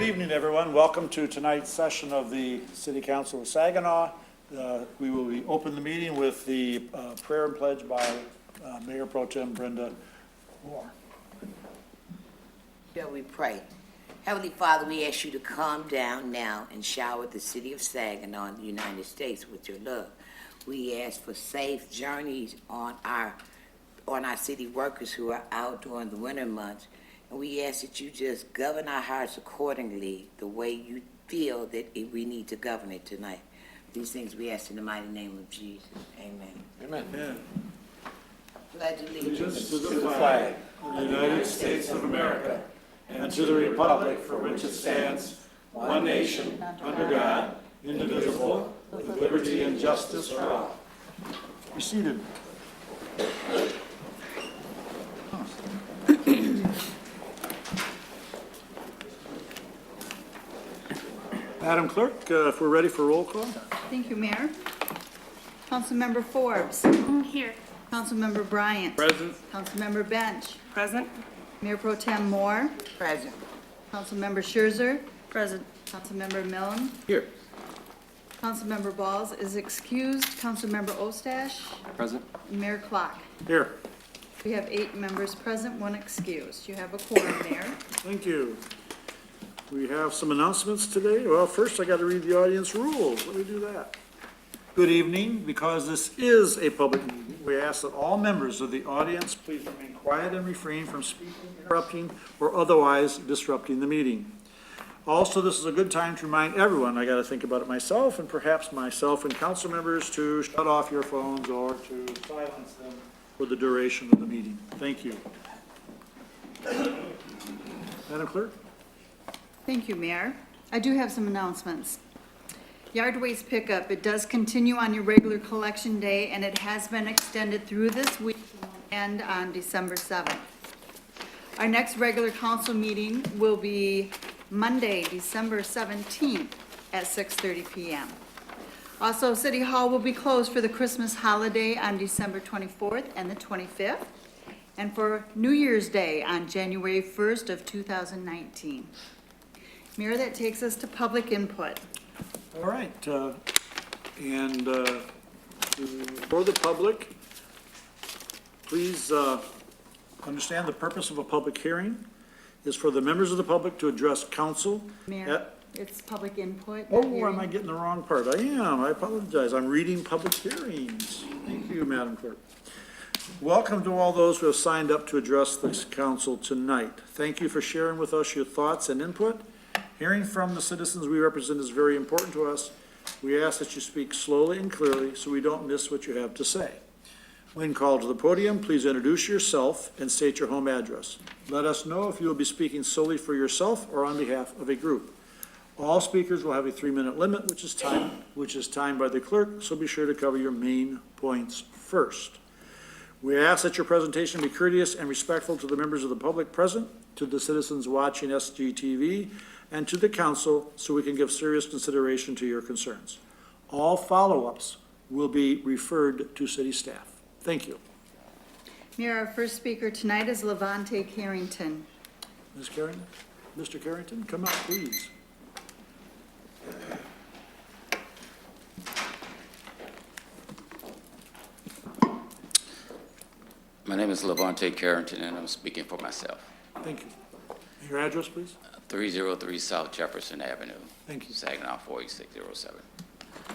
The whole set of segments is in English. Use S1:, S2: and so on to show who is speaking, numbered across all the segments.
S1: Good evening, everyone. Welcome to tonight's session of the City Council of Saginaw. We will be open the meeting with the prayer and pledge by Mayor Pro Tem Brenda Moore.
S2: Shall we pray? Heavenly Father, we ask you to calm down now and shower the city of Saginaw and the United States with your love. We ask for safe journeys on our city workers who are out during the winter months. And we ask that you just govern our hearts accordingly, the way you feel that we need to govern it tonight. These things we ask in the mighty name of Jesus. Amen.
S1: Amen. Amen.
S2: Pledge allegiance
S1: To the flag of the United States of America and to the republic for which it stands, one nation, under God, indivisible, with liberty and justice for all. Be seated. Madam Clerk, if we're ready for roll call.
S3: Thank you, Mayor. Councilmember Forbes.
S4: Here.
S3: Councilmember Bryant.
S1: Present.
S3: Councilmember Bench.
S4: Present.
S3: Mayor Pro Tem Moore.
S2: present.
S3: Councilmember Scherzer. Present. Councilmember Milne.
S1: Here.
S3: Councilmember Balls is excused. Councilmember Ostash.
S5: Present.
S3: And Mayor Clark.
S1: Here.
S3: We have 8 members present, 1 excused. You have a quorum, Mayor.
S1: Thank you. We have some announcements today. Well, first I got to read the audience rules. Let me do that. Good evening. Because this is a public meeting, we ask that all members of the audience please remain quiet and refrain from speaking, interrupting, or otherwise disrupting the meeting. Also, this is a good time to remind everyone, I got to think about it myself, and perhaps myself and council members, to shut off your phones or to silence them for the duration of the meeting. Thank you. Madam Clerk?
S3: Thank you, Mayor. I do have some announcements. Yard waste pickup, it does continue on your regular collection day, and it has been extended through this week and on December 7th. Our next regular council meeting will be Monday, December 17th at 6:30 p.m. Also, City Hall will be closed for the Christmas holiday on December 24th and the 25th, and for New Year's Day on January 1st of 2019. Mayor, that takes us to public input.
S1: All right, for the public, please understand the purpose of a public hearing is for the members of the public to address council.
S3: Mayor, it's public input.
S1: Oh,
S3: not hearing.
S1: am I getting the wrong part? I am, I apologize. I'm reading public hearings. Thank you, Madam Clerk. Welcome to all those who have signed up to address this council tonight. Thank you for sharing with us your thoughts and input. Hearing from the citizens we represent is very important to us. We ask that you speak slowly and clearly so we don't miss what you have to say. When called to the podium, please introduce yourself and state your home address. Let us know if you will be speaking solely for yourself or on behalf of a group. All speakers will have a 3-minute limit, which is timed by the clerk, so be sure to cover your main points first. We ask that your presentation be courteous and respectful to the members of the public present, to the citizens watching SGTV, and to the council, so we can give serious consideration to your concerns. All follow-ups will be referred to city staff. Thank you.
S3: Mayor, our first speaker tonight is Levante Carrington.
S1: Ms. Carrington? Mr. Carrington, come up, please.
S5: My name is Levante Carrington, and I'm speaking for myself.
S1: Thank you. Your address, please?
S5: 303 South Jefferson Avenue.
S1: Thank you.
S5: Saginaw 48607.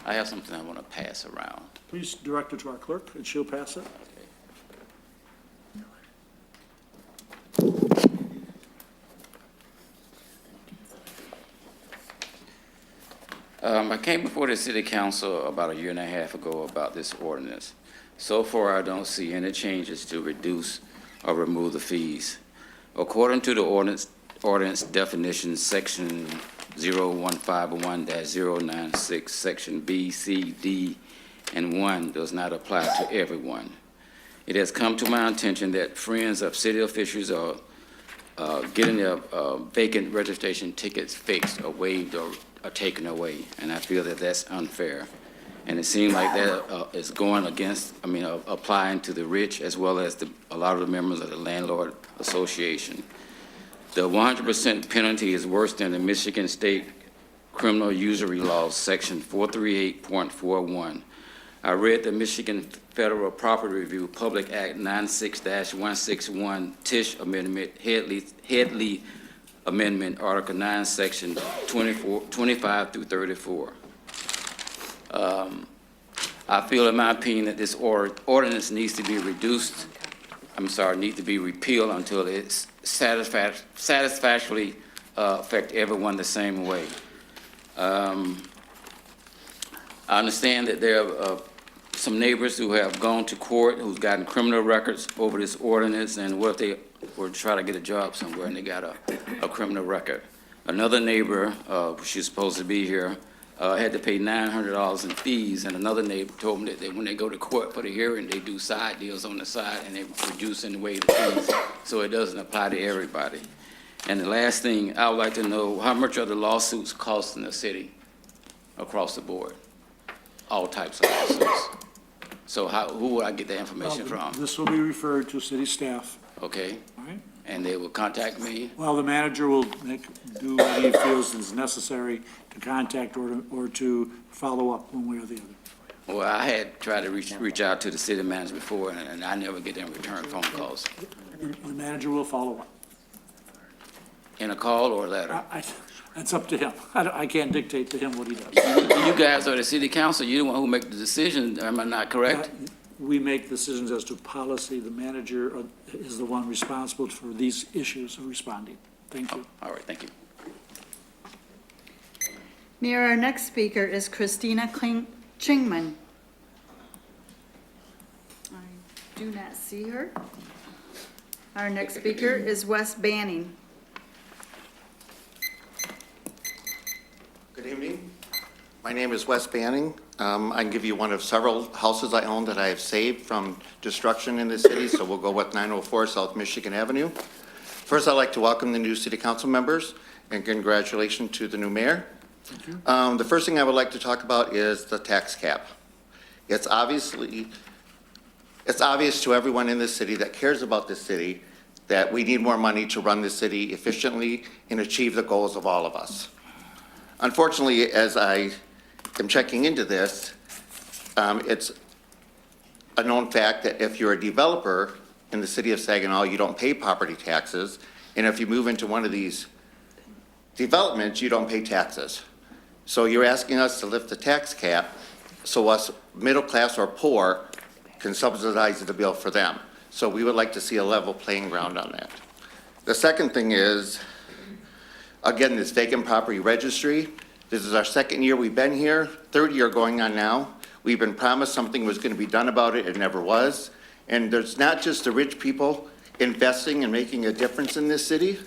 S5: I have something I want to pass around.
S1: Please direct it to our clerk, and she'll pass it.
S5: I came before the city council about 1.5 years ago about this ordinance. So far, I don't see any changes to reduce or remove the fees. According to the ordinance definition, section 0151-096, section B, C, D, and 1 does not apply to everyone. It has come to my attention that friends of city officials are getting their vacant registration tickets fixed or waived or taken away, and I feel that that's unfair. And it seems like that is going against, applying to the rich as well as a lot of the members of the Landlord Association. The 100% penalty is worse than the Michigan State Criminal Usury Law, Section 438.41. I read the Michigan Federal Property Review Public Act 96-161 Tisch Amendment, Headley Amendment, Article 9, Section 25 through 34. I feel, in my opinion, that this ordinance needs to be needs to be repealed until it's satisfactorily affect everyone the same way. I understand that there are some neighbors who have gone to court, who's gotten criminal records over this ordinance, and what if they were trying to get a job somewhere and they got a criminal record. Another neighbor, she's supposed to be here, had to pay $900 in fees, and another neighbor told me that when they go to court for the hearing, they do side deals on the side, and they reduce in the way the fees, so it doesn't apply to everybody. And the last thing, I would like to know, how much are the lawsuits costing the city across the board? All types of lawsuits. So who would I get the information from?
S1: This will be referred to city staff,
S5: Okay,
S1: all right?
S5: and they will contact me?
S1: Well, the manager will do what he feels is necessary to contact or to follow up one way or the other.
S5: Well, I had tried to reach out to the city manager before, and I never get them return phone calls.
S1: The manager will follow up.
S5: In a call or a letter?
S1: That's up to him. I can't dictate to him what he does.
S5: You guys are the city council, you're the one who make the decision, am I not correct?
S1: We make decisions as to policy. The manager is the one responsible for these issues of responding. Thank you.
S5: All right, thank you.
S3: Mayor, our next speaker is Christina Chingman. I do not see her. Our next speaker is Wes Banning.
S4: Good evening. My name is Wes Banning. I can give you one of several houses I own that I have saved from destruction in the city, so we'll go with 904 South Michigan Avenue. First, I'd like to welcome the new city council members and congratulations to the new mayor.
S1: Thank you.
S4: The first thing I would like to talk about is the tax cap. It's obvious to everyone in this city that cares about this city that we need more money to run the city efficiently and achieve the goals of all of us. Unfortunately, as I am checking into this, it's a known fact that if you're a developer in the city of Saginaw, you don't pay property taxes, and if you move into one of these developments, you don't pay taxes. So you're asking us to lift the tax cap so us middle class or poor can subsidize the bill for them. So we would like to see a level playing ground on that. The second thing is, again, this vacant property registry. This is our second year we've been here, third year going on now. We've been promised something was going to be done about it. It never was. And there's not just the rich people investing and making a difference in this city.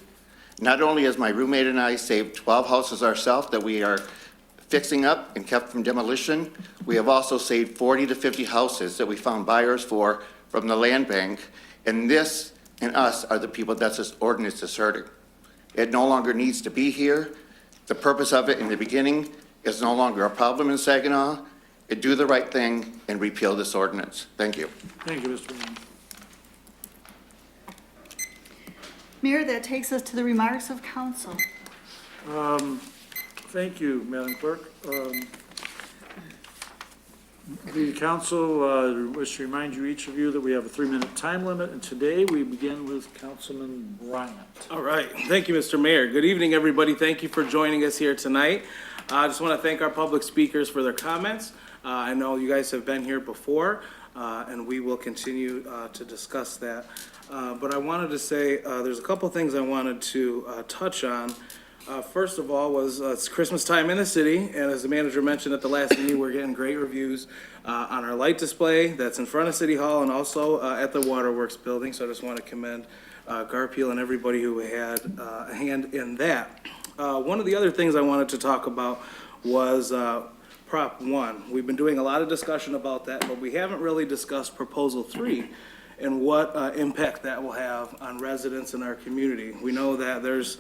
S4: Not only has my roommate and I saved 12 houses ourselves that we are fixing up and kept from demolition, we have also saved 40 to 50 houses that we found buyers for from the land bank. And this and us are the people that this ordinance is hurting. It no longer needs to be here. The purpose of it in the beginning is no longer a problem in Saginaw. Do the right thing and repeal this ordinance. Thank you.
S1: Thank you, Mr. Banning.
S3: Mayor, that takes us to the remarks of council.
S1: Thank you, Madam Clerk. The council wish to remind you, each of you, that we have a 3-minute time limit, and today we begin with Councilman Bryant.
S6: All right. Thank you, Mr. Mayor. Good evening, everybody. Thank you for joining us here tonight. I just want to thank our public speakers for their comments. I know you guys have been here before, and we will continue to discuss that. But I wanted to say there's a couple things I wanted to touch on. First of all was it's Christmas time in the city, and as the manager mentioned at the last meeting, we're getting great reviews on our light display that's in front of City Hall and also at the Waterworks building. So I just want to commend Garfield and everybody who had a hand in that. One of the other things I wanted to talk about was Prop 1. We've been doing a lot of discussion about that, but we haven't really discussed Proposal 3 and what impact that will have on residents in our community. We know that there's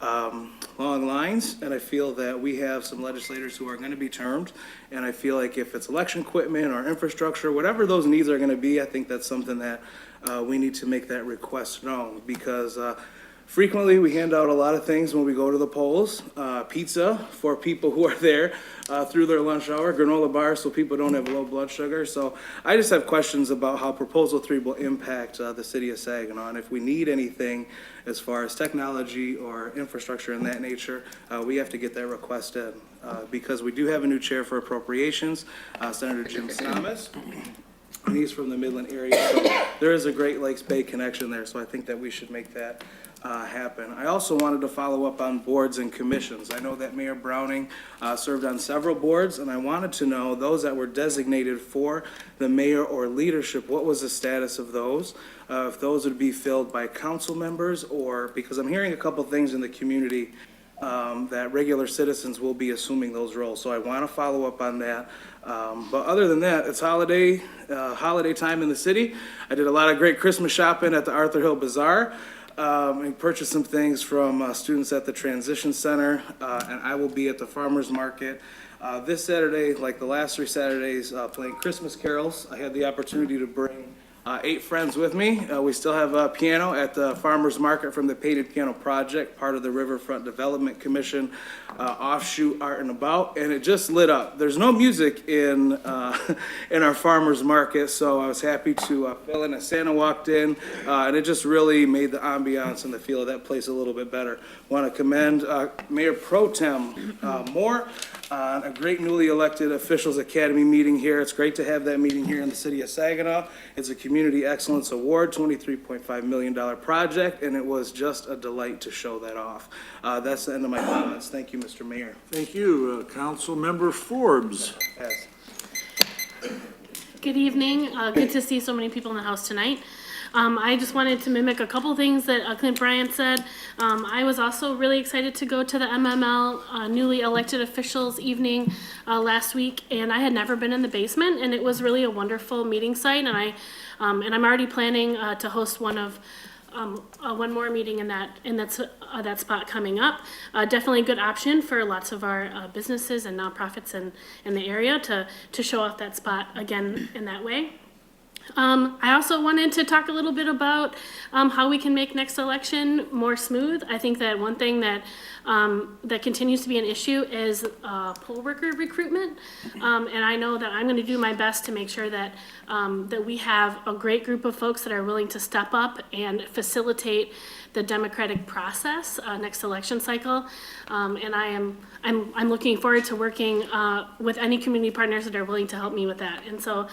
S6: long lines, and I feel that we have some legislators who are going to be termed, and I feel like if it's election equipment or infrastructure, whatever those needs are going to be, I think that's something that we need to make that request known, because Frequently, we hand out a lot of things when we go to the polls. Pizza for people who are there through their lunch hour, granola bars so people don't have low blood sugar. So I just have questions about how Proposal 3 will impact the city of Saginaw, and if we need anything as far as technology or infrastructure in that nature, we have to get that request in. Because we do have a new chair for appropriations, Senator Jim Snamas. And he's from the Midland area, so there is a Great Lakes Bay connection there, so I think that we should make that happen. I also wanted to follow up on boards and commissions. I know that Mayor Browning served on several boards, and I wanted to know those that were designated for the mayor or leadership, what was the status of those? If those would be filled by council members, or, because I'm hearing a couple things in the community that regular citizens will be assuming those roles. So I want to follow up on that. But other than that, it's holiday time in the city. I did a lot of great Christmas shopping at the Arthur Hill Bazaar. And purchased some things from students at the Transition Center. And I will be at the Farmers Market this Saturday, like the last 3 Saturdays, playing Christmas carols. I had the opportunity to bring 8 friends with me. We still have a piano at the Farmers Market from the Painted Piano Project, part of the Riverfront Development Commission offshoot Art and About, and it just lit up. There's no music in our Farmers Market, so I was happy to fill in as Santa walked in, and it just really made the ambiance and the feel of that place a little bit better. Want to commend Mayor Pro Tem Moore on a great newly elected officials academy meeting here. It's great to have that meeting here in the city of Saginaw. It's a Community Excellence Award, $23.5 million project, and it was just a delight to show that off. That's the end of my comments. Thank you, Mr. Mayor.
S1: Thank you. Council Member Forbes.
S6: Pass.
S7: Good evening. Good to see so many people in the house tonight. I just wanted to mimic a couple things that Clint Bryant said. I was also really excited to go to the MML newly elected officials evening last week, and I had never been in the basement, and it was really a wonderful meeting site. And I'm already planning to host one more meeting in that spot coming up. Definitely a good option for lots of our businesses and nonprofits in the area to show off that spot again in that way. I also wanted to talk a little bit about how we can make next election more smooth. I think that one thing that continues to be an issue is poll worker recruitment, and I know that I'm going to do my best to make sure that that we have a great group of folks that are willing to step up and facilitate the democratic process next election cycle. And I'm looking forward to working with any community partners that are willing to help me with that. And so.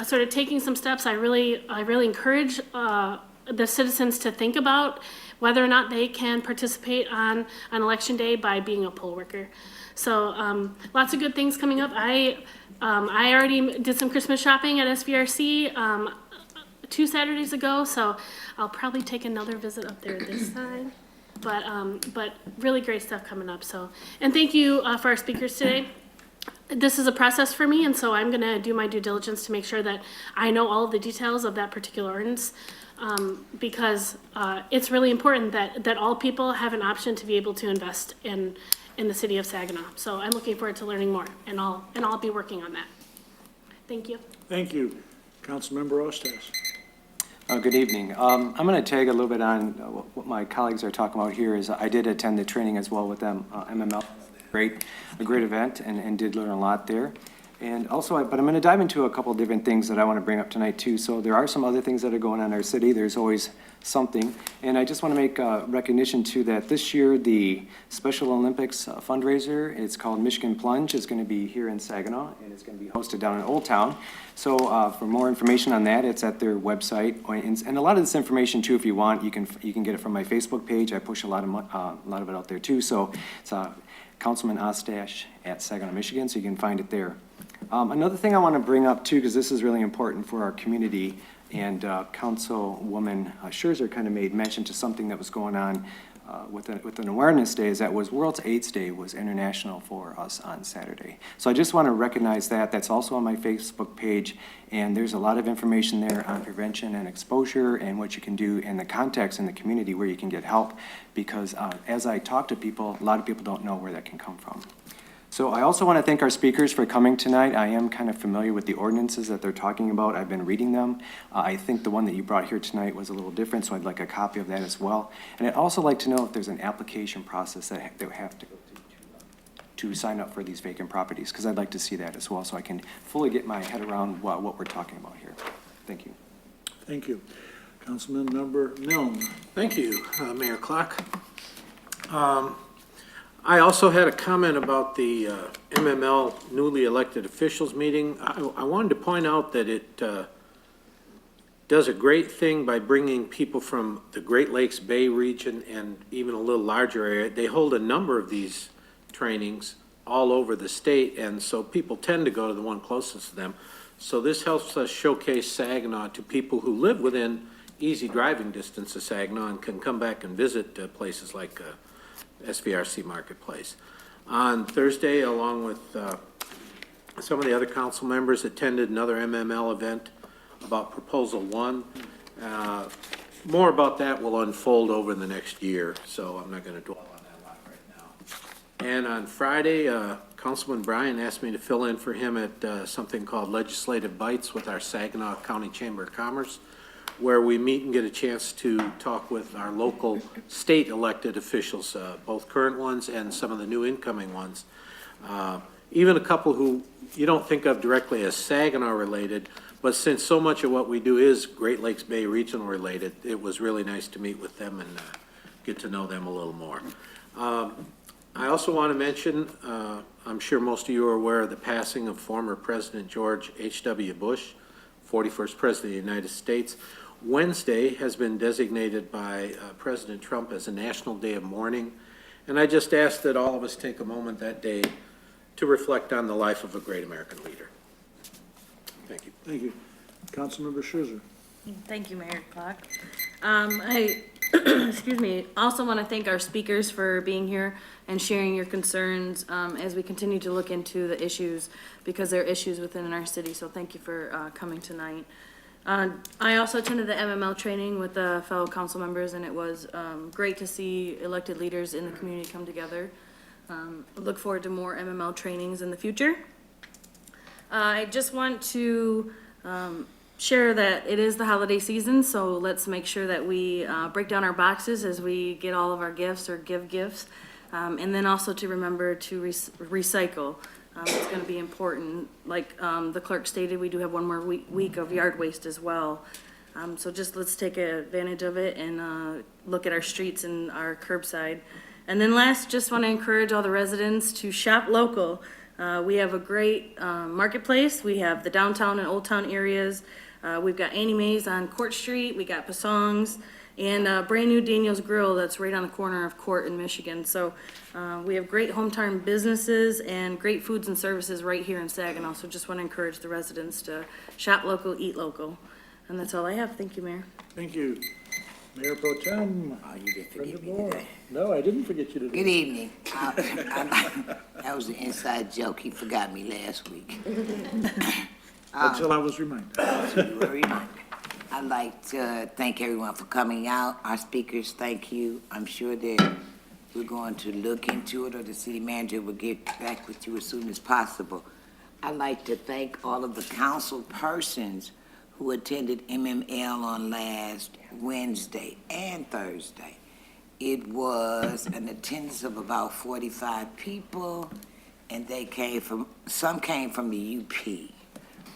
S7: Sort of taking some steps, I really encourage the citizens to think about whether or not they can participate on election day by being a poll worker. So lots of good things coming up. I already did some Christmas shopping at SVRC 2 Saturdays ago, so I'll probably take another visit up there this time. But really great stuff coming up. So, and thank you for our speakers today. This is a process for me, and so I'm going to do my due diligence to make sure that I know all of the details of that particular ordinance, because it's really important that all people have an option to be able to invest in the city of Saginaw. So I'm looking forward to learning more, and I'll be working on that. Thank you.
S1: Thank you. Councilmember Ostas.
S8: Good evening. I'm going to tag a little bit on what my colleagues are talking about here. Is I did attend the training as well with them, MML. A great event, and did learn a lot there. And also, but I'm going to dive into a couple of different things that I want to bring up tonight too. So there are some other things that are going on in our city. There's always something. And I just want to make recognition too that this year the Special Olympics fundraiser, it's called Michigan Plunge, is going to be here in Saginaw, and it's going to be hosted down in Old Town. So for more information on that, it's at their website. And a lot of this information too, if you want, you can get it from my Facebook page. I push a lot of it out there too. So it's Councilman Ostash at Saginaw, Michigan, so you can find it there. Another thing I want to bring up too, because this is really important for our community, and Councilwoman Scherzer kind of made mention to something that was going on with an awareness day, is that was World AIDS Day was international for us on Saturday. So I just want to recognize that. That's also on my Facebook page, and there's a lot of information there on prevention and exposure and what you can do in the context in the community where you can get help, because as I talk to people, a lot of people don't know where that can come from. So I also want to thank our speakers for coming tonight. I am kind of familiar with the ordinances that they're talking about. I've been reading them. I think the one that you brought here tonight was a little different, so I'd like a copy of that as well. And I'd also like to know if there's an application process that they have to go to sign up for these vacant properties, because I'd like to see that as well, so I can fully get my head around what we're talking about here. Thank you.
S1: Thank you. Councilman Member Milne.
S9: Thank you, Mayor Clark. I also had a comment about the MML newly elected officials meeting. I wanted to point out that it does a great thing by bringing people from the Great Lakes Bay region and even a little larger area. They hold a number of these trainings all over the state, and so people tend to go to the one closest to them. So this helps us showcase Saginaw to people who live within easy driving distance of Saginaw and can come back and visit places like SVRC Marketplace. On Thursday, along with some of the other council members, attended another MML event about Proposal 1. More about that will unfold over the next year, so I'm not going to dwell on that a lot right now. And on Friday, Councilman Bryan asked me to fill in for him at something called Legislative Bites with our Saginaw County Chamber of Commerce, where we meet and get a chance to talk with our local state elected officials, both current ones and some of the new incoming ones. Even a couple who you don't think of directly as Saginaw related, but since so much of what we do is Great Lakes Bay regional related, it was really nice to meet with them and get to know them a little more. I also want to mention, I'm sure most of you are aware of the passing of former President George H.W. Bush, 41st President of the United States. Wednesday has been designated by President Trump as a national day of mourning, and I just ask that all of us take a moment that day to reflect on the life of a great American leader. Thank you.
S1: Thank you. Councilmember Scherzer.
S10: Thank you, Mayor Clark. I, excuse me, also want to thank our speakers for being here and sharing your concerns as we continue to look into the issues, because there are issues within our city, so thank you for coming tonight. I also attended the MML training with the fellow council members, and it was great to see elected leaders in the community come together. Look forward to more MML trainings in the future. I just want to share that it is the holiday season, so let's make sure that we break down our boxes as we get all of our gifts or give gifts, and then also to remember to recycle. It's going to be important. Like the clerk stated, we do have one more week of yard waste as well. So just let's take advantage of it and look at our streets and our curbside. And then last, just want to encourage all the residents to shop local. We have a great marketplace. We have the downtown and old town areas. We've got Annie Mae's on Court Street. We got Pasong's. And brand new Daniel's Grill that's right on the corner of Court in Michigan. So we have great hometown businesses and great foods and services right here in Saginaw. So just want to encourage the residents to shop local, eat local. And that's all I have. Thank you, Mayor.
S1: Thank you. Mayor Pro Tem.
S2: Oh, you didn't forget me
S1: Brenda Moore.
S2: today.
S1: No, I didn't forget you today.
S2: Good evening. That was an inside joke. He forgot me last week.
S1: Until I was reminded.
S2: You were reminded. I'd like to thank everyone for coming out. Our speakers, thank you. I'm sure that we're going to look into it, or the city manager will get back with you as soon as possible. I'd like to thank all of the council persons who attended MML on last Wednesday and Thursday. It was an attendance of about 45 people, and some came from the UP,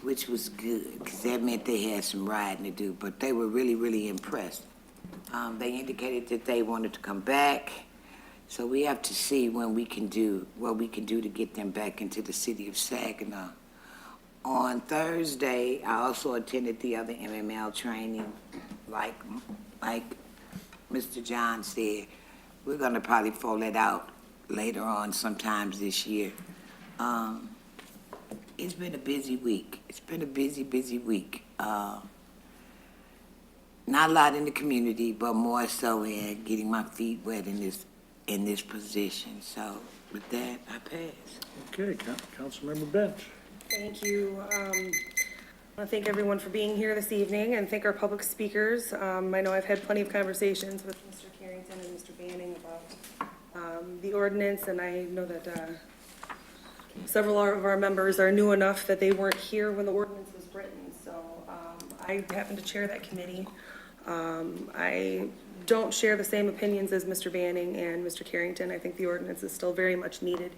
S2: which was good, because that meant they had some riding to do, but they were really, really impressed. They indicated that they wanted to come back, so we have to see what we can do to get them back into the city of Saginaw. On Thursday, I also attended the other MML training, like Mr. John said. We're gonna probably fold that out later on sometimes this year. It's been a busy week. It's been a busy, busy week. Not a lot in the community, but more so in getting my feet wet in this position. So with that, I pass.
S1: Okay, Councilmember Bench.
S11: Thank you. I want to thank everyone for being here this evening and thank our public speakers. I know I've had plenty of conversations with Mr. Carrington and Mr. Banning about the ordinance, and I know that several of our members are new enough that they weren't here when the ordinance was written, so I happen to chair that committee. I don't share the same opinions as Mr. Banning and Mr. Carrington. I think the ordinance is still very much needed.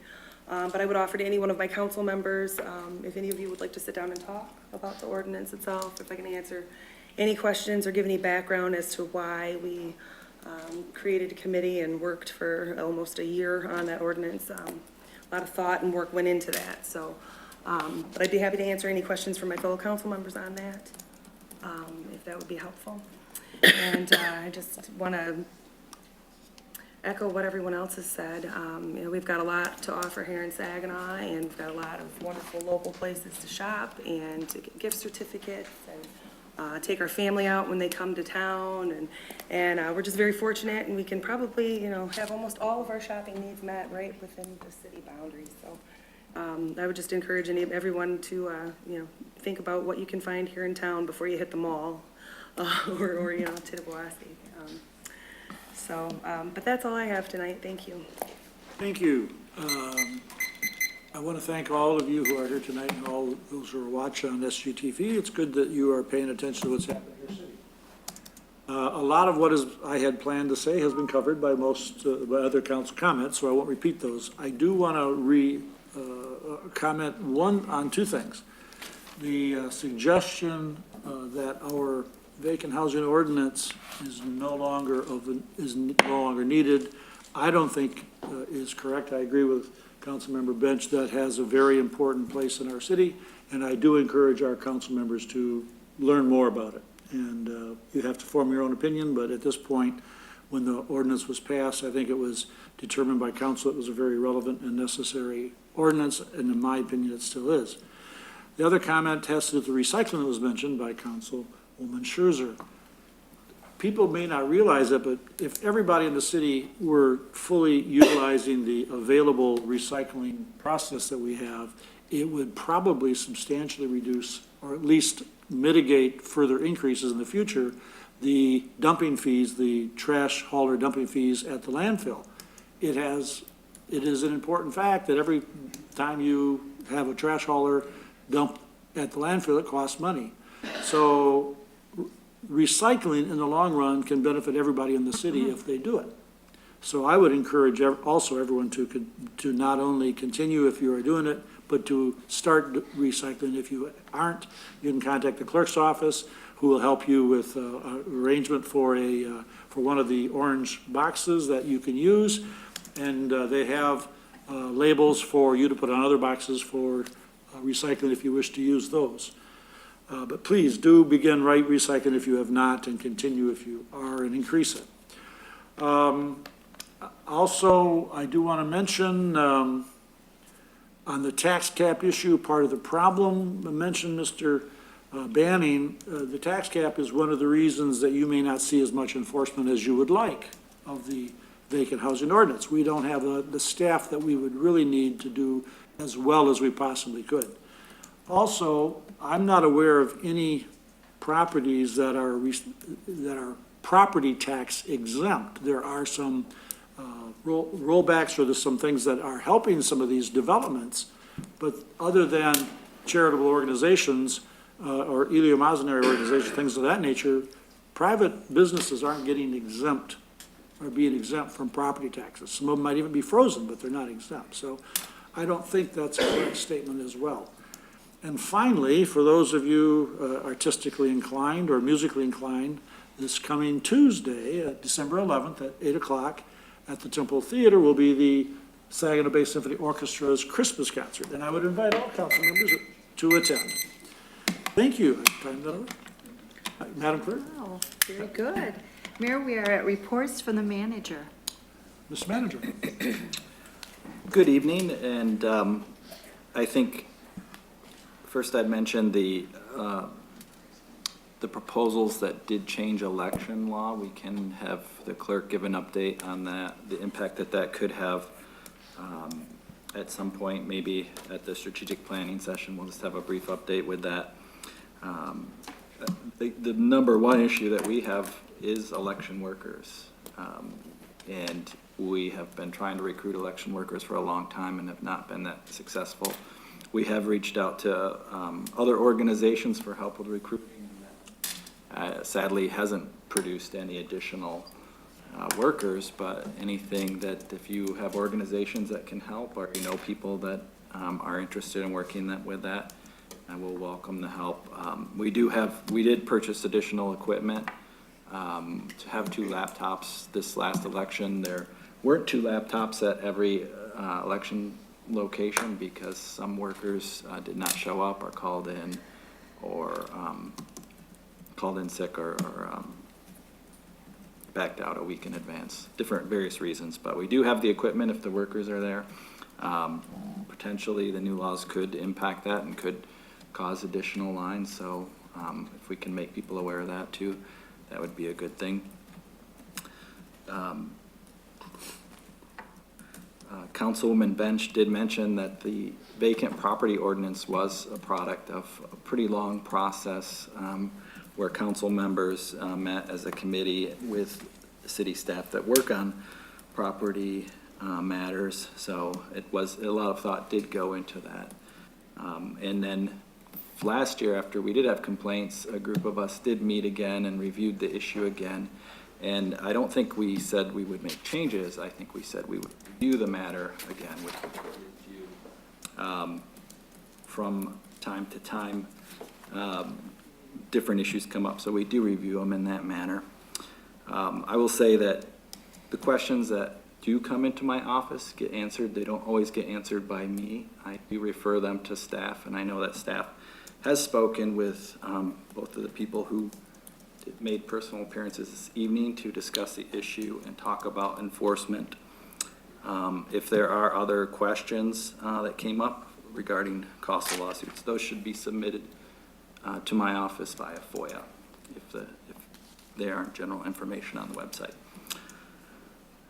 S11: But I would offer to any one of my council members, if any of you would like to sit down and talk about the ordinance itself, if I can answer any questions or give any background as to why we created a committee and worked for almost a year on that ordinance. A lot of thought and work went into that, so, but I'd be happy to answer any questions from my fellow council members on that, if that would be helpful. And I just want to echo what everyone else has said. You know, we've got a lot to offer here in Saginaw, and we've got a lot of wonderful local places to shop and to get gift certificates and take our family out when they come to town, and we're just very fortunate, and we can probably, you know, have almost all of our shopping needs met right within the city boundaries. So I would just encourage everyone to, you know, think about what you can find here in town before you hit the mall or you know, Tittabawassee. So, but that's all I have tonight. Thank you.
S1: Thank you. I want to thank all of you who are here tonight and all those who are watching on SGTV. It's good that you are paying attention to what's happening in your city. A lot of what I had planned to say has been covered by most by other council comments, so I won't repeat those. I do want to comment on two things. The suggestion that our vacant housing ordinance is no longer needed, I don't think is correct. I agree with Councilmember Bench. That has a very important place in our city, and I do encourage our council members to learn more about it. And you have to form your own opinion, but at this point, when the ordinance was passed, I think it was determined by council it was a very relevant and necessary ordinance, and in my opinion, it still is. The other comment has to do with the recycling that was mentioned by Councilwoman Scherzer. People may not realize it, but if everybody in the city were fully utilizing the available recycling process that we have, it would probably substantially reduce, or at least mitigate further increases in the future, the dumping fees, the trash hauler dumping fees at the landfill. It is an important fact that every time you have a trash hauler dump at the landfill, it costs money. So recycling in the long run can benefit everybody in the city if they do it. So I would encourage also everyone to not only continue if you are doing it, but to start recycling. If you aren't, you can contact the clerk's office, who will help you with arrangement for one of the orange boxes that you can use. And they have labels for you to put on other boxes for recycling if you wish to use those. But please do begin recycling if you have not, and continue if you are, and increase it. Also, I do want to mention on the tax cap issue, part of the problem mentioned Mr. Banning, the tax cap is one of the reasons that you may not see as much enforcement as you would like of the vacant housing ordinance. We don't have the staff that we would really need to do as well as we possibly could. Also, I'm not aware of any properties that are property tax exempt. There are some rollbacks, or there's some things that are helping some of these developments, but other than charitable organizations or eleemosynary organizations, things of that nature, private businesses aren't getting exempt or being exempt from property taxes. Some of them might even be frozen, but they're not exempt. So I don't think that's a correct statement as well. And finally, for those of you artistically inclined or musically inclined, this coming Tuesday, December 11th at 8 o'clock at the Temple Theater will be the Saginaw Bay Symphony Orchestra's Christmas concert. And I would invite all council members to attend. Thank you. Time that over. Madam Clerk?
S3: Wow, very good. Mayor, we are at reports from the manager.
S1: Mr. Manager.
S12: Good evening, and I think first I'd mention the proposals that did change election law. We can have the clerk give an update on that, the impact that could have at some point, maybe at the strategic planning session. We'll just have a brief update with that. The number one issue that we have is election workers. And we have been trying to recruit election workers for a long time and have not been that successful. We have reached out to other organizations for help with recruiting. Sadly, hasn't produced any additional workers, but anything that if you have organizations that can help, or you know people that are interested in working with that, I will welcome the help. We did purchase additional equipment to have 2 laptops this last election. There weren't 2 laptops at every election location because some workers did not show up or called in sick or backed out a week in advance, various reasons. But we do have the equipment if the workers are there. Potentially, the new laws could impact that and could cause additional lines. So if we can make people aware of that too, that would be a good thing. Councilwoman Bench did mention that the vacant property ordinance was a product of a pretty long process where council members met as a committee with city staff that work on property matters. So a lot of thought did go into that. And then last year, after we did have complaints, a group of us did meet again and reviewed the issue again. And I don't think we said we would make changes. I think we said we would review the matter again with review. From time to time, different issues come up, so we do review them in that manner. I will say that the questions that do come into my office get answered. They don't always get answered by me. I do refer them to staff, and I know that staff has spoken with both of the people who made personal appearances this evening to discuss the issue and talk about enforcement. If there are other questions that came up regarding cost of lawsuits, those should be submitted to my office via FOIA if they aren't general information on the website.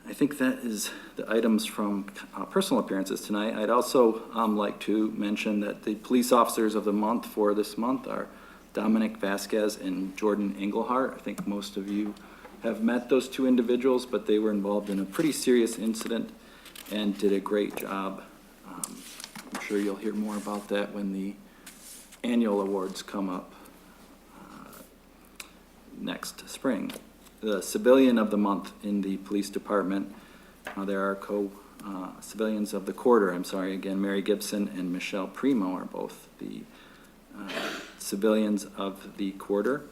S12: I think that is the items from personal appearances tonight. I'd also like to mention that the police officers of the month for this month are Dominic Vasquez and Jordan Englehart. I think most of you have met those 2 individuals, but they were involved in a pretty serious incident and did a great job. I'm sure you'll hear more about that when the annual awards come up next spring. The civilian of the month in the police department, there are civilians of the quarter, Mary Gibson and Michelle Primo are both the civilians of the quarter.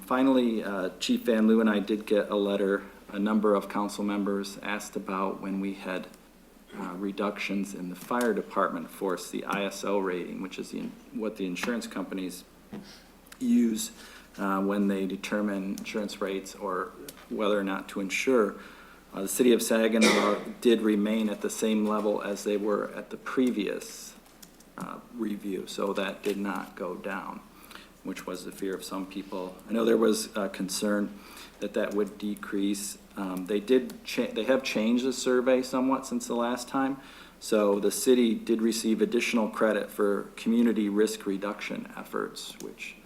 S12: Finally, Chief Van Loo and I did get a letter. A number of council members asked about when we had reductions in the fire department force, the ISO rating, which is what the insurance companies use when they determine insurance rates or whether or not to insure. The city of Saginaw did remain at the same level as they were at the previous review, so that did not go down, which was the fear of some people. I know there was concern that would decrease. They have changed the survey somewhat since the last time, so the city did receive additional credit for community risk reduction efforts, which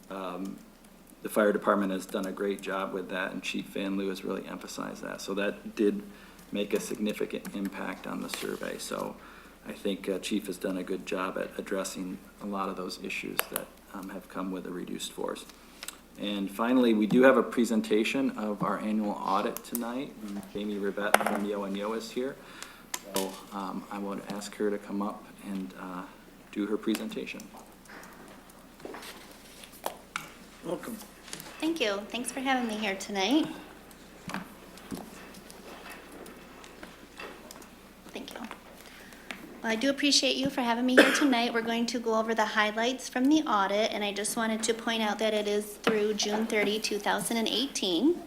S12: the fire department has done a great job with that, and Chief Van Loo has really emphasized that. So that did make a significant impact on the survey. So I think Chief has done a good job at addressing a lot of those issues that have come with a reduced force. And finally, we do have a presentation of our annual audit tonight. Jamie Rivette from Yo and Yo is here. So I would ask her to come up and do her presentation.
S1: Welcome.
S13: Thank you. Thanks for having me here tonight. Thank you. Well, I do appreciate you for having me here tonight. We're going to go over the highlights from the audit, and I just wanted to point out that it is through June 30, 2018.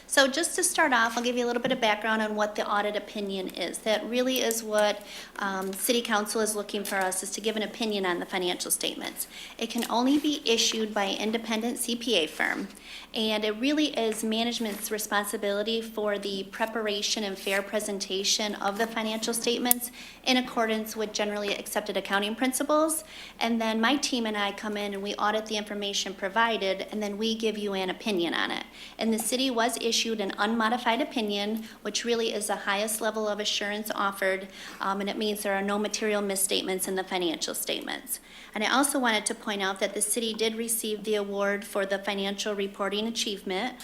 S13: So just to start off, I'll give you a little bit of background on what the audit opinion is. That really is what City Council is looking for us, is to give an opinion on the financial statements. It can only be issued by an independent CPA firm, and it really is management's responsibility for the preparation and fair presentation of the financial statements in accordance with generally accepted accounting principles. And then my team and I come in and we audit the information provided, and then we give you an opinion on it. And the city was issued issued an unmodified opinion, which really is the highest level of assurance offered, and it means there are no material misstatements in the financial statements. And I also wanted to point out that the city did receive the award for the Financial Reporting Achievement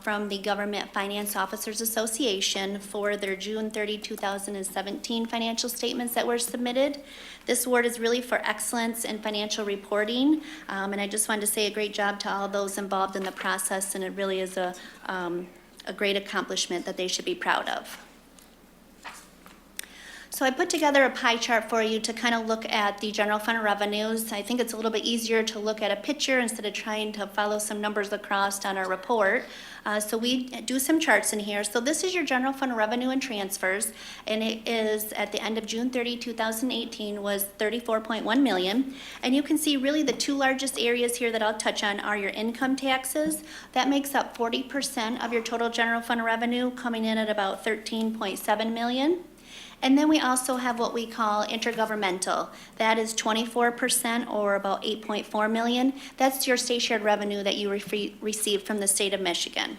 S13: from the Government Finance Officers Association for their June 30, 2017 financial statements that were submitted. This award is really for excellence in financial reporting, and I just wanted to say a great job to all those involved in the process, and it really is a great accomplishment that they should be proud of. So I put together a pie chart for you to kind of look at the general fund revenues. I think it's a little bit easier to look at a picture instead of trying to follow some numbers across on our report. So we do some charts in here. So this is your general fund revenue and transfers, and it is at the end of June 30, 2018 was 34.1 million. And you can see really the two largest areas here that I'll touch on are your income taxes. That makes up 40% of your total general fund revenue, coming in at about 13.7 million. And then we also have what we call intergovernmental. That is 24% or about 8.4 million. That's your state shared revenue that you received from the state of Michigan.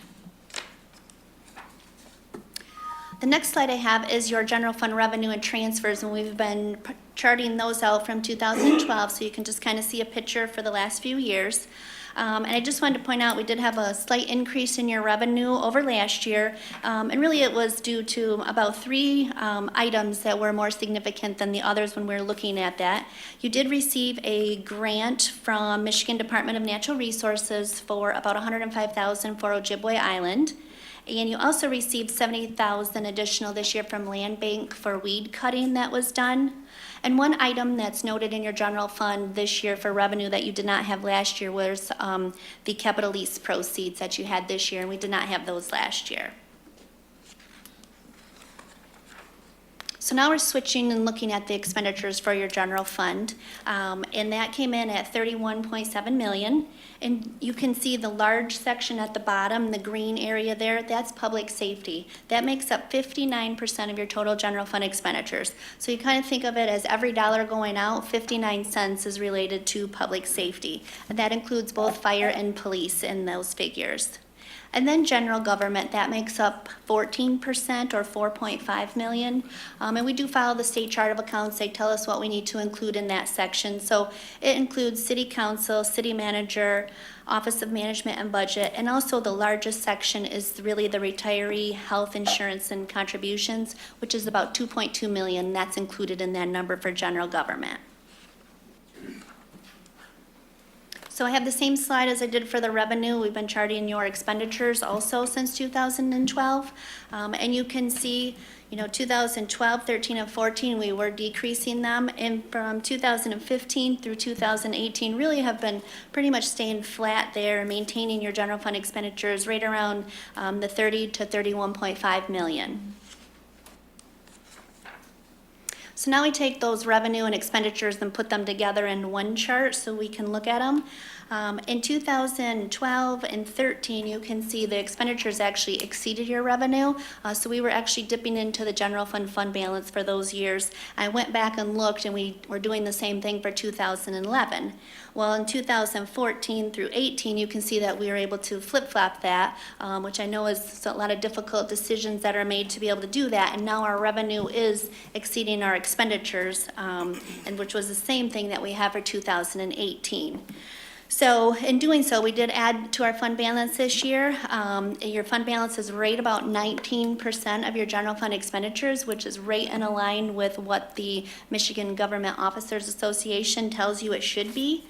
S13: The next slide I have is your general fund revenue and transfers, and we've been charting those out from 2012, so you can just kind of see a picture for the last few years. And I just wanted to point out we did have a slight increase in your revenue over last year, and really it was due to about three items that were more significant than the others when we were looking at that. You did receive a grant from Michigan Department of Natural Resources for about $105,000 for Ojibwe Island. And you also received $70,000 additional this year from Land Bank for weed cutting that was done. And one item that's noted in your general fund this year for revenue that you did not have last year was the capital lease proceeds that you had this year, and we did not have those last year. So now we're switching and looking at the expenditures for your general fund, and that came in at 31.7 million. And you can see the large section at the bottom, the green area there, that's public safety. That makes up 59% of your total general fund expenditures. So you kind of think of it as every dollar going out, 59 cents is related to public safety. And that includes both fire and police in those figures. And then general government, that makes up 14% or 4.5 million. And we do follow the state chart of accounts. They tell us what we need to include in that section. So it includes city council, city manager, office of management and budget, and also the largest section is really the retiree health insurance and contributions, which is about 2.2 million. That's included in that number for general government. So I have the same slide as I did for the revenue. We've been charting your expenditures also since 2012. And you can see, 2012, 13, and 14, we were decreasing them. And from 2015 through 2018, really have been pretty much staying flat there, maintaining your general fund expenditures right around the 30 to 31.5 million. So now we take those revenue and expenditures and put them together in one chart so we can look at them. In 2012 and 13, you can see the expenditures actually exceeded your revenue. So we were actually dipping into the general fund balance for those years. I went back and looked, and we were doing the same thing for 2011. Well, in 2014 through 18, you can see that we were able to flip-flop that, which I know is a lot of difficult decisions that are made to be able to do that. And now our revenue is exceeding our expenditures, and which was the same thing that we have for 2018. So in doing so, we did add to our fund balance this year. Your fund balance is right about 19% of your general fund expenditures, which is right in line with what the Michigan Government Officers Association tells you it should be.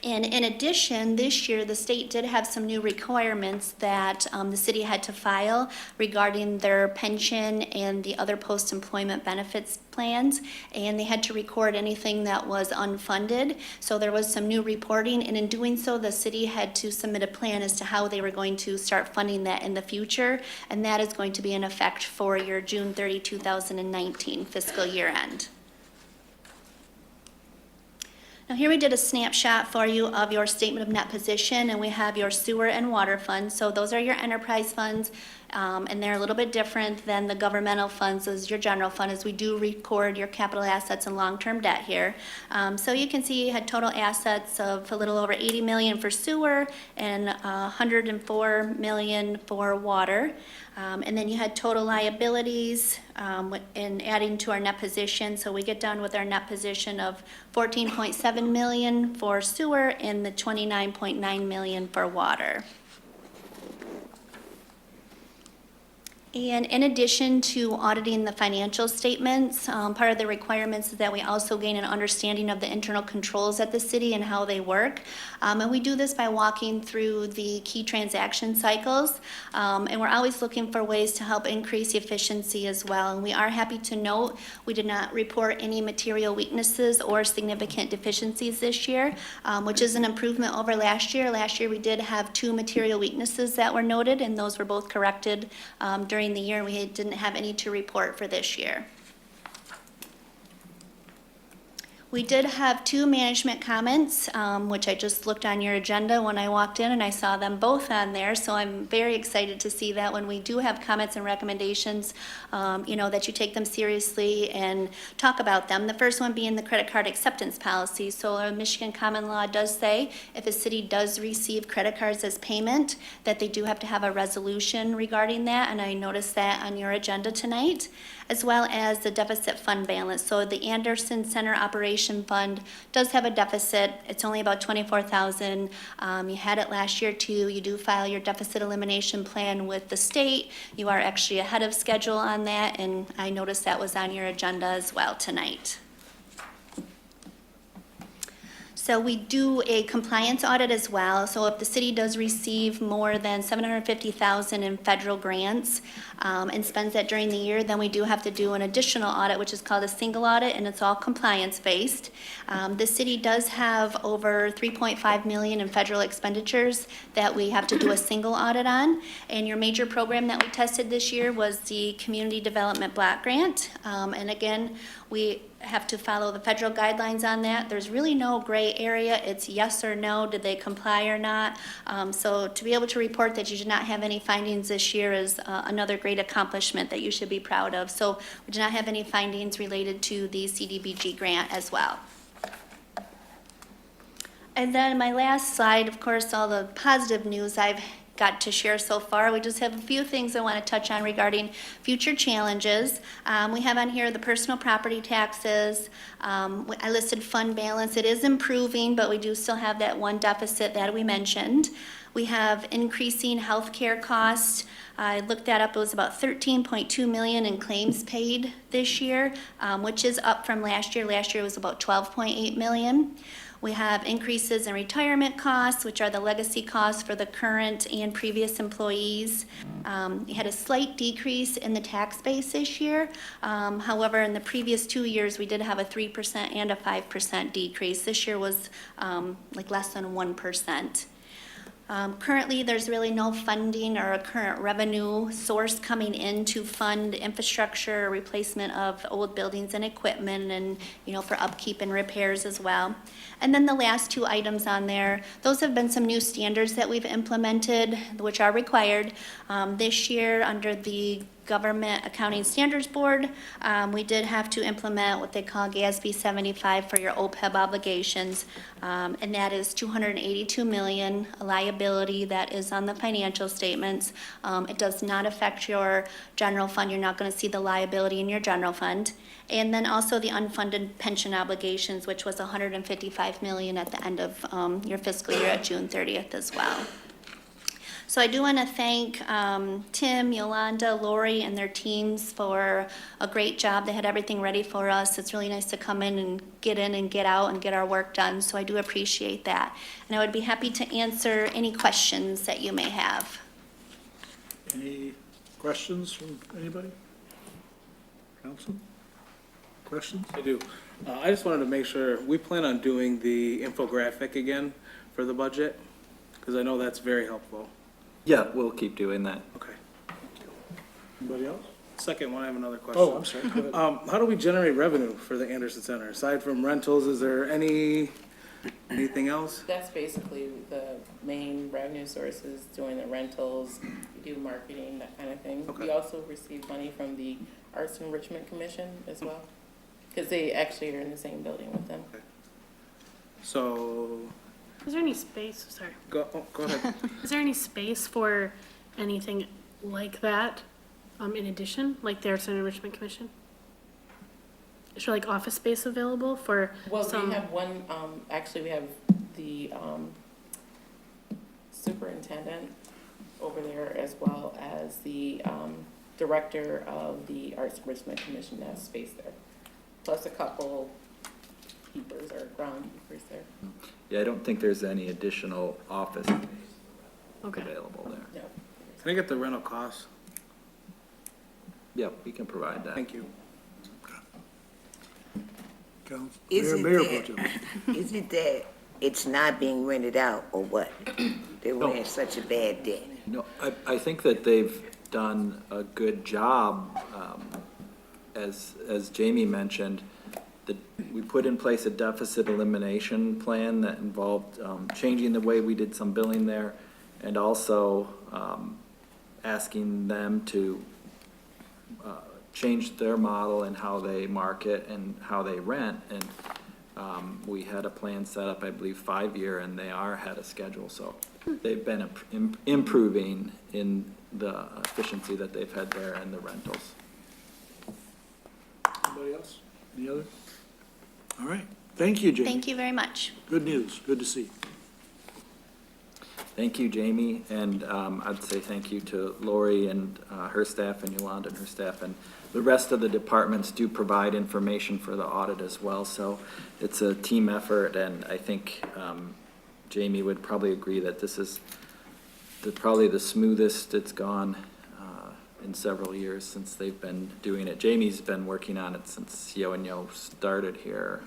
S13: And in addition, this year, the state did have some new requirements that the city had to file regarding their pension and the other post-employment benefits plans, and they had to record anything that was unfunded. So there was some new reporting, and in doing so, the city had to submit a plan as to how they were going to start funding that in the future, and that is going to be in effect for your June 30, 2019 fiscal year end. Now here we did a snapshot for you of your statement of net position, and we have your sewer and water funds. So those are your enterprise funds, and they're a little bit different than the governmental funds as your general fund, as we do record your capital assets and long-term debt here. So you can see you had total assets of a little over 80 million for sewer and 104 million for water. And then you had total liabilities, and adding to our net position, so we get done with our net position of 14.7 million for sewer and the 29.9 million for water. And in addition to auditing the financial statements, part of the requirements is that we also gain an understanding of the internal controls at the city and how they work. And we do this by walking through the key transaction cycles. And we're always looking for ways to help increase efficiency as well. And we are happy to note we did not report any material weaknesses or significant deficiencies this year, which is an improvement over last year. Last year we did have 2 material weaknesses that were noted, and those were both corrected during the year. We didn't have any to report for this year. We did have 2 management comments, which I just looked on your agenda when I walked in and I saw them both on there. So I'm very excited to see that when we do have comments and recommendations, that you take them seriously and talk about them. The first one being the credit card acceptance policy. So our Michigan common law does say if a city does receive credit cards as payment, that they do have to have a resolution regarding that. And I noticed that on your agenda tonight, as well as the deficit fund balance. So the Andersen Center Operation Fund does have a deficit. It's only about $24,000. You had it last year too. You do file your deficit elimination plan with the state. You are actually ahead of schedule on that, and I noticed that was on your agenda as well tonight. So we do a compliance audit as well. So if the city does receive more than $750,000 in federal grants and spends that during the year, then we do have to do an additional audit, which is called a single audit, and it's all compliance-based. The city does have over $3.5 million in federal expenditures that we have to do a single audit on. And your major program that we tested this year was the Community Development Block Grant. And again, we have to follow the federal guidelines on that. There's really no gray area. It's yes or no, did they comply or not? So to be able to report that you did not have any findings this year is another great accomplishment that you should be proud of. So we do not have any findings related to the CDBG grant as well. And then my last slide, of course, all the positive news I've got to share so far. We just have a few things I want to touch on regarding future challenges. We have on here the personal property taxes. I listed fund balance. It is improving, but we do still have that one deficit that we mentioned. We have increasing healthcare costs. I looked that up. It was about 13.2 million in claims paid this year, which is up from last year. Last year was about 12.8 million. We have increases in retirement costs, which are the legacy costs for the current and previous employees. You had a slight decrease in the tax base this year. However, in the previous 2 years, we did have a 3% and a 5% decrease. This year was like less than 1%. Currently, there's really no funding or a current revenue source coming in to fund infrastructure, replacement of old buildings and equipment, and, for upkeep and repairs as well. And then the last 2 items on there, those have been some new standards that we've implemented, which are required. This year, under the Government Accounting Standards Board, we did have to implement what they call GASB 75 for your OPEB obligations, and that is 282 million, a liability that is on the financial statements. It does not affect your general fund. You're not going to see the liability in your general fund. And then also the unfunded pension obligations, which was 155 million at the end of your fiscal year at June 30th as well. So I do want to thank Tim, Yolanda, Lori, and their teams for a great job. They had everything ready for us. It's really nice to come in and get out and get our work done. So I do appreciate that. And I would be happy to answer any questions that you may have.
S1: Any questions from anybody? Council? Questions?
S6: I do. I just wanted to make sure, we plan on doing the infographic again for the budget, because I know that's very helpful.
S12: Yeah, we'll keep doing that.
S6: Okay.
S1: Anybody else?
S6: Second one, I have another question.
S1: Oh, I'm sorry. Go ahead.
S6: How do we generate revenue for the Andersen Center? Aside from rentals, is there any Anything else?
S14: That's basically the main revenue sources, doing the rentals, we do marketing, that kind of thing.
S6: Okay.
S14: We also receive money from the Arts Enrichment Commission as well, because they actually are in the same building with them.
S6: So,
S7: Is there any space, sorry,
S6: go ahead.
S7: is there any space for anything like that, in addition, like the Arts and Enrichment Commission? Is there like office space available for
S14: Well,
S7: some?
S14: we have one, actually, we have the superintendent over there, as well as the director of the Arts Enrichment Commission that has space there, plus a couple keepers or groundkeepers there.
S12: Yeah, I don't think there's any additional office space
S7: Okay.
S12: available there.
S14: No.
S6: Can I get the rental costs?
S12: Yep, we can provide that.
S6: Thank you.
S2: Is it
S1: Mayor
S2: that,
S1: Pro Tem.
S2: is it that it's not being rented out, or what? They were in such a bad debt.
S12: No, I think that they've done a good job, as Jamie mentioned, that we put in place a deficit elimination plan that involved changing the way we did some billing there, and also asking them to change their model and how they market and how they rent. And we had a plan set up, I believe, 5-year, and they are ahead of schedule. So they've been improving in the efficiency that they've had there and the rentals.
S1: Anybody else? Any other? All right. Thank you, Jamie.
S13: Thank you very much.
S1: Good news. Good to see.
S12: Thank you, Jamie, and I'd say thank you to Lori and her staff, and Yolanda and her staff, and the rest of the departments do provide information for the audit as well, so it's a team effort, and I think Jamie would probably agree that this is probably the smoothest it's gone in several years since they've been doing it. Jamie's been working on it since Yo started here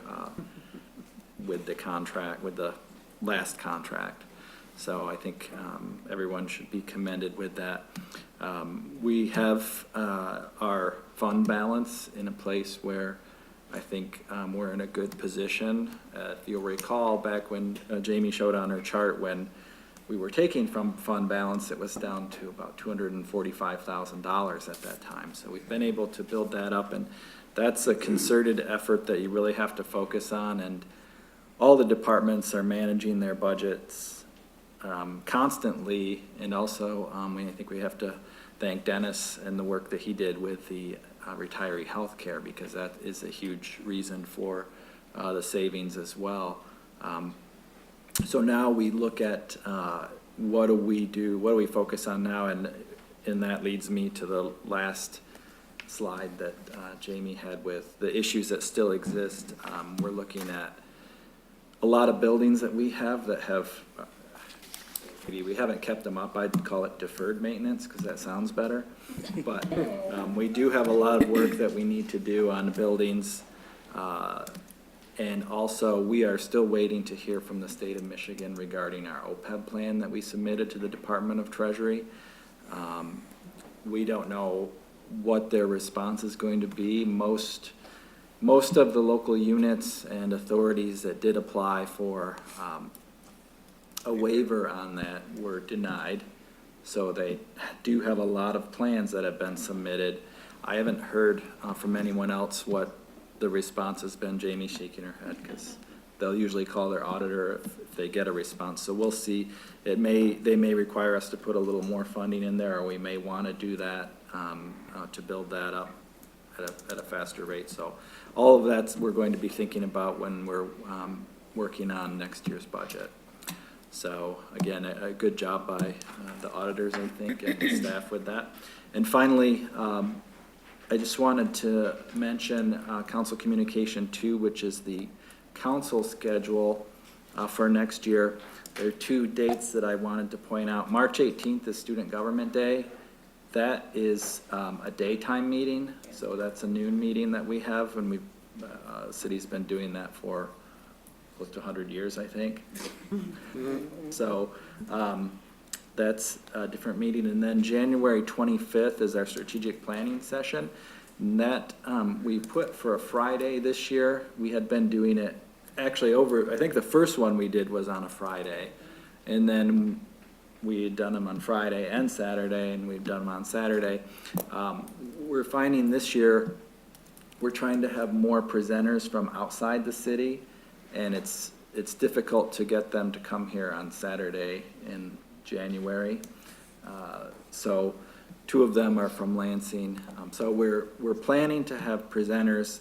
S12: with the contract, with the last contract. So I think everyone should be commended with that. We have our fund balance in a place where I think we're in a good position. If you'll recall, back when Jamie showed on her chart, when we were taking from fund balance, it was down to about $245,000 at that time. So we've been able to build that up, and that's a concerted effort that you really have to focus on, and all the departments are managing their budgets constantly, and also I think we have to thank Dennis and the work that he did with the retiree health care, because that is a huge reason for the savings as well. So now we look at what do we focus on now, and that leads me to the last slide that Jamie had with the issues that still exist. We're looking at a lot of buildings that we have that have maybe we haven't kept them up. I'd call it deferred maintenance because that sounds better. But we do have a lot of work that we need to do on the buildings. And also, we are still waiting to hear from the state of Michigan regarding our OPEB plan that we submitted to the Department of Treasury. We don't know what their response is going to be. Most of the local units and authorities that did apply for a waiver on that were denied. So they do have a lot of plans that have been submitted. I haven't heard from anyone else what the response has been. Jamie shaking her head because they'll usually call their auditor if they get a response. So we'll see. They may require us to put a little more funding in there, or we may want to do that to build that up at a faster rate. So all of that we're going to be thinking about when we're working on next year's budget. So again, a good job by the auditors, I think, and the staff with that. And finally, I just wanted to mention Council Communication 2, which is the council schedule for next year. There are 2 dates that I wanted to point out. March 18th is Student Government Day. That is a daytime meeting, so that's a noon meeting that we have, and the city's been doing that for close to 100 years, I think. So that's a different meeting. And then January 25th is our strategic planning session. And that we put for a Friday this year. We had been doing it actually I think the first one we did was on a Friday. And then we had done them on Friday and Saturday, and we've done them on Saturday. We're finding this year, we're trying to have more presenters from outside the city, and it's difficult to get them to come here on Saturday in January. So 2 of them are from Lansing. So we're planning to have presenters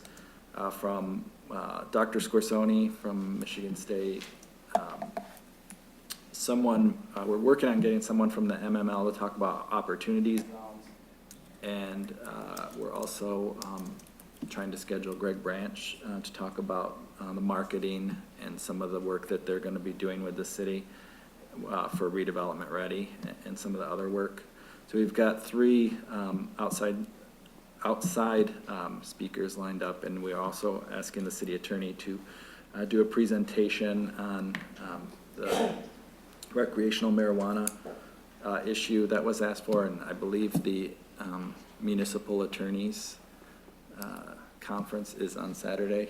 S12: from Dr. Scorsoni from Michigan State. We're working on getting someone from the MML to talk about opportunities zones. And we're also trying to schedule Greg Branch to talk about the marketing and some of the work that they're going to be doing with the city for redevelopment ready and some of the other work. So we've got 3 outside speakers lined up, and we're also asking the city attorney to do a presentation on the recreational marijuana issue that was asked for, and I believe the municipal attorneys conference is on Saturday,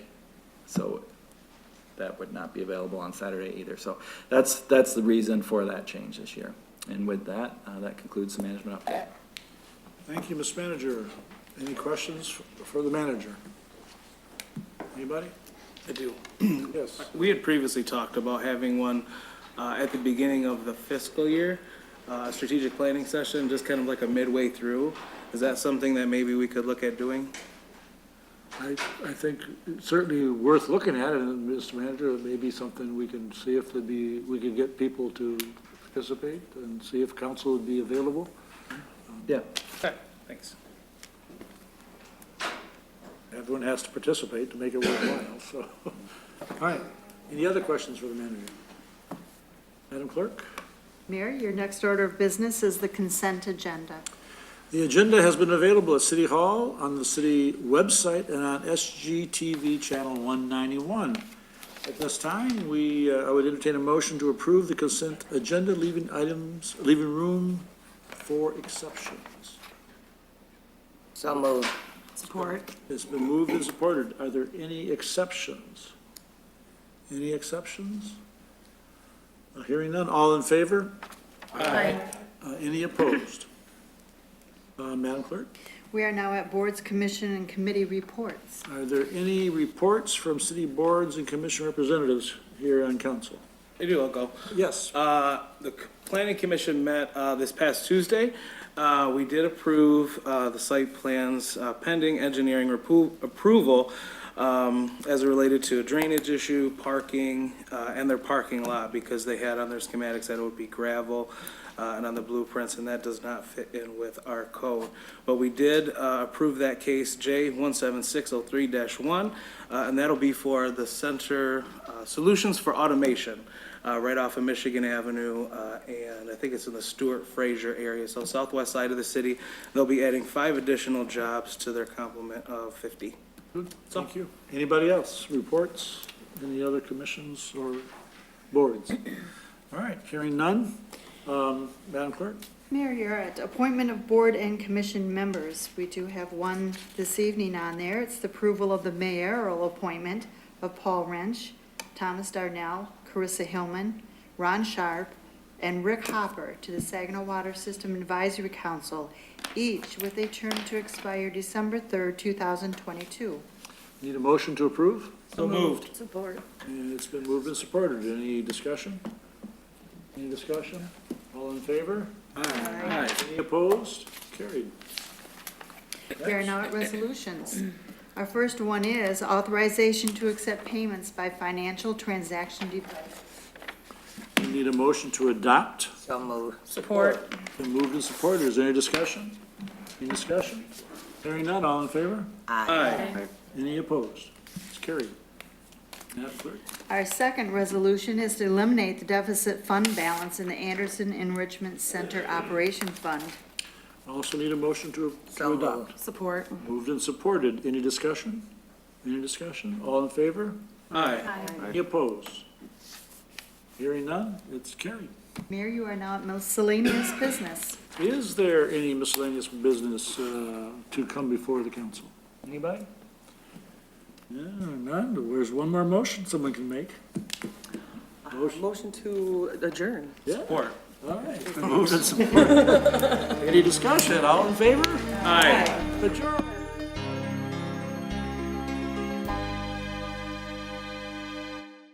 S12: so that would not be available on Saturday either. So that's the reason for that change this year. And with that, that concludes the management update.
S1: Thank you, Ms. Manager. Any questions for the manager? Anybody?
S6: I do.
S1: Yes.
S6: We had previously talked about having one at the beginning of the fiscal year, strategic planning session, just kind of like a midway through. Is that something that maybe we could look at doing?
S1: I think it's certainly worth looking at, and Mr. Manager, it may be something we can see if we could get people to participate and see if council would be available.
S12: Yeah.
S6: Okay, thanks.
S1: Everyone has to participate to make it worthwhile, so. All right, any other questions for the manager? Madam Clerk?
S3: Mayor, your next order of business is the consent agenda.
S1: The agenda has been available at City Hall, on the city website, and on SGTV Channel 191. At this time, I would entertain a motion to approve the consent agenda, leaving room for exceptions.
S2: So moved.
S10: Support.
S1: It's been moved and supported. Are there any exceptions? Any exceptions? Hearing none, all in favor?
S10: Aye.
S1: Any opposed? Madam Clerk?
S3: We are now at boards, commission, and committee reports.
S1: Are there any reports from city boards and commission representatives here on council?
S6: I do, I'll go.
S1: Yes.
S6: The planning commission met this past Tuesday. We did approve the site plans pending engineering approval as it related to a drainage issue, parking, and their parking lot, because they had on their schematics that it would be gravel and on the blueprints, and that does not fit in with our code. But we did approve that case J17603-1, and that'll be for the Center Solutions for Automation, right off of Michigan Avenue, and I think it's in the Stewart Fraser area, so southwest side of the city. They'll be adding 5 additional jobs to their complement of 50.
S1: Good, thank you. Anybody else? Reports? Any other commissions or boards? All right, hearing none. Madam Clerk?
S3: Mayor, you're at appointment of board and commission members. We do have one this evening on there. It's the approval of the mayoral appointment of Paul Wrench, Thomas Darnell, Carissa Hillman, Ron Sharp, and Rick Hopper to the Saginaw Water System Advisory Council, each with a term to expire December 3rd, 2022.
S1: Need a motion to approve?
S6: So moved.
S10: Support.
S1: And it's been moved and supported. Any discussion? Any discussion? All in favor?
S6: Aye.
S1: Any opposed? Carried.
S3: We are now at resolutions. Our first one is authorization to accept payments by financial transaction devices.
S1: We need a motion to adopt.
S2: So moved.
S10: Support.
S1: Been moved and supported. Is there any discussion? Any discussion? Hearing none, all in favor?
S6: Aye.
S1: Any opposed? It's carried. Madam Clerk?
S3: Our second resolution is to eliminate the deficit fund balance in the Andersen Enrichment Center Operation Fund.
S1: Also need a motion to
S2: So
S1: adopt.
S10: Support.
S1: Moved and supported. Any discussion? Any discussion? All in favor?
S6: Aye.
S1: Any opposed? Hearing none, it's carried.
S3: Mayor, you are now at miscellaneous business.
S1: Is there any miscellaneous business to come before the council? Anybody? Yeah, none. There's one more motion someone can make.
S11: Motion to adjourn.
S1: Yeah.
S6: Support.
S1: All right. Been moved and supported. Any discussion? All in favor?
S6: Aye.
S1: Adjourn.